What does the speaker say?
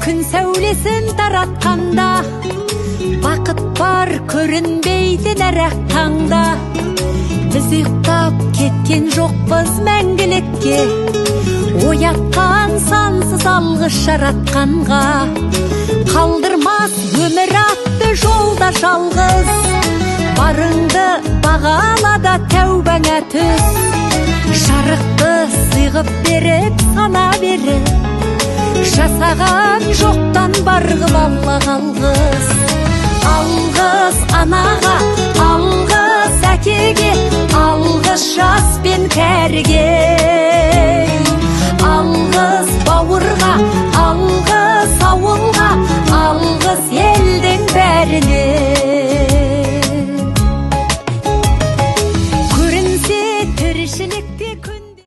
күн сәулесін таратқанда, бақыт бар көрінбейді нәрәк таңда. Біз ұйықтап кеткен жоқпыз мәңгілікке, оятқан сансыз алғыс жаратқанға. Қалдырмас өмір атты жолда жалғыз, барыңды бағалада тәубаңа түс. Жарықты сыйғып беріп сана беріп, жасаған жоқтан барғып алла қалғыз. Алғыс анаға, алғыс әкеге, алғыс жас пен кәріге.